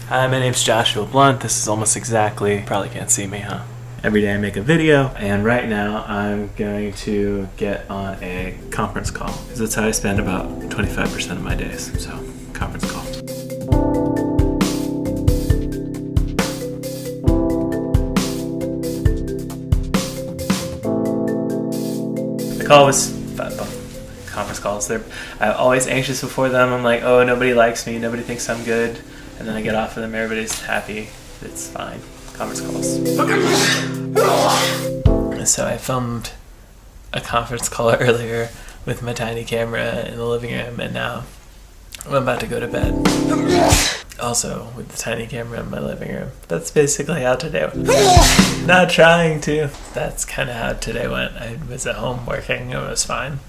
Hi, my name's Joshua Blunt. This is almost exactly, probably can't see me, huh? Every day I make a video, and right now I'm going to get on a conference call, because that's how I spend about 25% of my days, so conference call. The call was conference calls. I'm always anxious before them. I'm like, oh, nobody likes me, nobody thinks I'm good. And then I get off of them, everybody's happy. It's fine. Conference calls. So I filmed a conference call earlier with my tiny camera in the living room, and now I'm about to go to bed. Also with the tiny camera in my living room. That's basically how today went. Not trying to. That's kind of how today went. I was at home working. It was fine.